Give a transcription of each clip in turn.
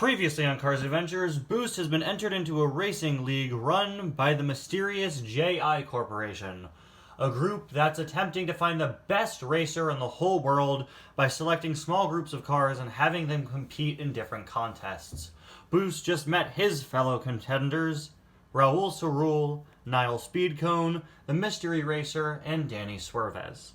Previously on Cars Adventures, Boost has been entered into a racing league run by the mysterious J.I. Corporation, a group that's attempting to find the best racer in the whole world by selecting small groups of cars and having them compete in different contests. Boost just met his fellow contenders, Raul Cerul, Niall Speedcone, the Mystery Racer, and Danny Swervez.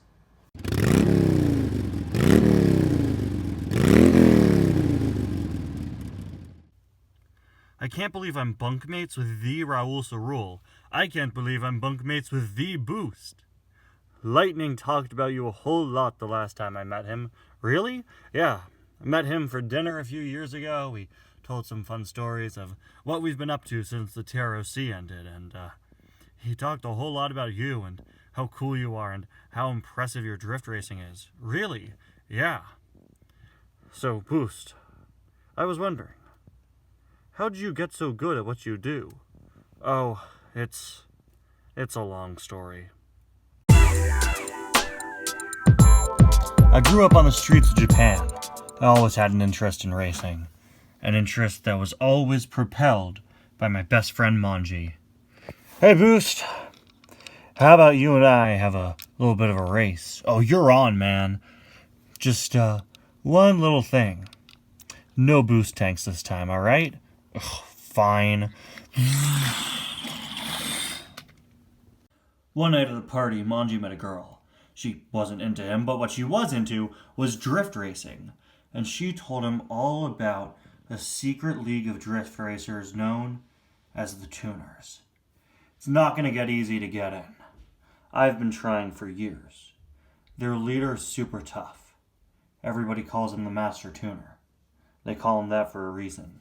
I can't believe I'm bunkmates with the Raul Cerul. I can't believe I'm bunkmates with the Boost. Lightning talked about you a whole lot the last time I met him. Really? Yeah, I met him for dinner a few years ago. We told some fun stories of what we've been up to since the TROC ended, and he talked a whole lot about you and how cool you are and how impressive your drift racing is. Really? Yeah. So, Boost, I was wondering, how did you get so good at what you do? Oh, it's a long story. I grew up on the streets of Japan. I always had an interest in racing. An interest that was always propelled by my best friend Manji. Hey Boost, how about you and I have a little bit of a race? Oh, you're on, man. Just one little thing. No boost tanks this time, alright? Ugh, fine. One night at a party, Manji met a girl. She wasn't into him, but what she was into was drift racing. And she told him all about a secret league of drift racers known as the Tuners. It's not going to get easy to get in. I've been trying for years. Their leader is super tough. Everybody calls him the Master Tuner. They call him that for a reason.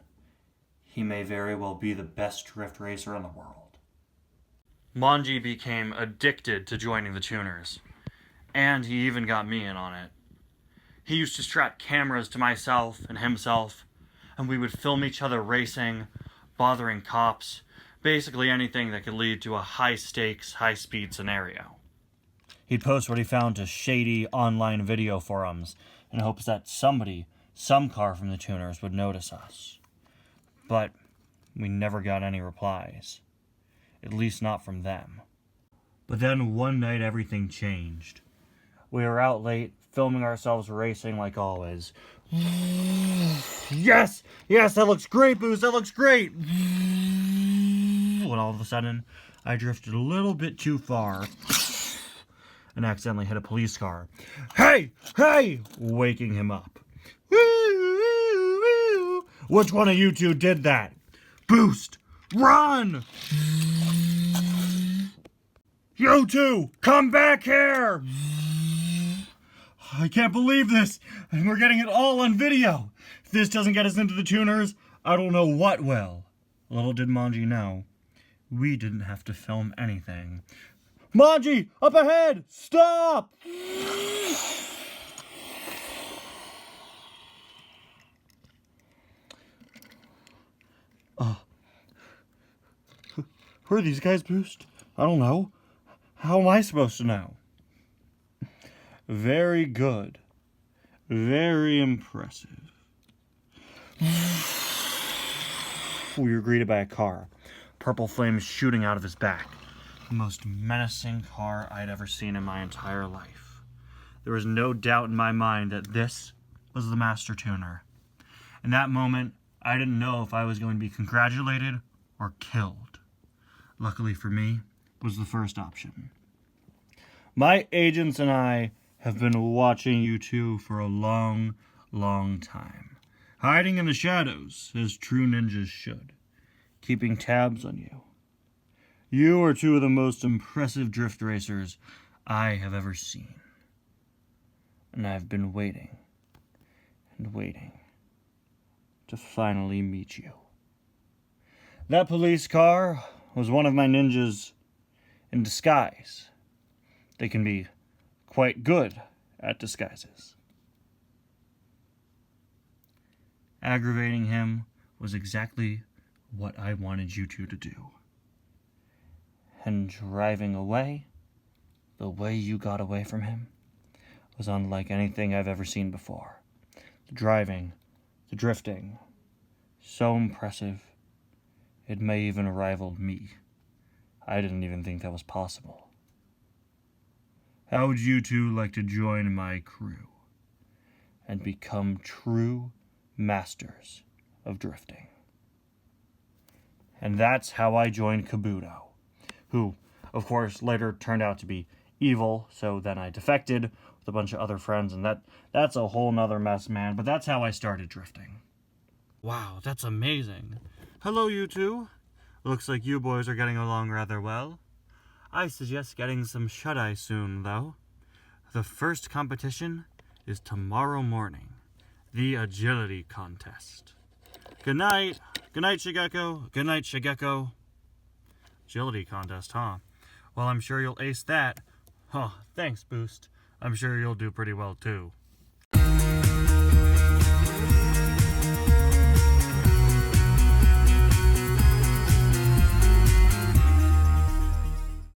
He may very well be the best drift racer in the world. Manji became addicted to joining the Tuners, and he even got me in on it. He used to strap cameras to myself and himself, and we would film each other racing, bothering cops, basically anything that could lead to a high-stakes, high-speed scenario. He'd post what he found to shady online video forums in hopes that some car from the Tuners would notice us. But we never got any replies. At least not from them. But then one night everything changed. We were out late, filming ourselves racing like always. Yes! Yes, that looks great, Boost! That looks great! When all of a sudden, I drifted a little bit too far and accidentally hit a police car. Hey! Hey! Waking him up. Which one of you two did that? Boost! Run! You two! Come back here! I can't believe this! And we're getting it all on video! If this doesn't get us into the Tuners, I don't know what will. Little did Manji know, we didn't have to film anything. Manji! Up ahead! Stop! Who are these guys, Boost? I don't know. How am I supposed to know? Very good. Very impressive. We were greeted by a car. Purple flames shooting out of his back. The most menacing car I'd ever seen in my entire life. There was no doubt in my mind that this was the Master Tuner. In that moment, I didn't know if I was going to be congratulated or killed. Luckily for me, it was the first option. My agents and I have been watching you two for a long, long time. Hiding in the shadows, as true ninjas should. Keeping tabs on you. You are two of the most impressive drift racers I have ever seen. And I've been waiting and waiting to finally meet you. That police car was one of my ninjas in disguise. They can be quite good at disguises. Aggravating him was exactly what I wanted you two to do. And driving away, the way you got away from him, was unlike anything I've ever seen before. The driving, the drifting, So impressive, it may even rival me. I didn't even think that was possible. How would you two like to join my crew and become true masters of drifting? And that's how I joined Kabuto, who, of course, later turned out to be evil, so then I defected with a bunch of other friends, and that's a whole nother mess, man, but that's how I started drifting. Wow, that's amazing. Hello, you two. Looks like you boys are getting along rather well. I suggest getting some shut-eye soon, though. The first competition is tomorrow morning, the agility contest. Good night. Good night, Shigeko. Good night, Shigeko. Agility contest, huh? Well, I'm sure you'll ace that. Huh, thanks, Boost. I'm sure you'll do pretty well, too.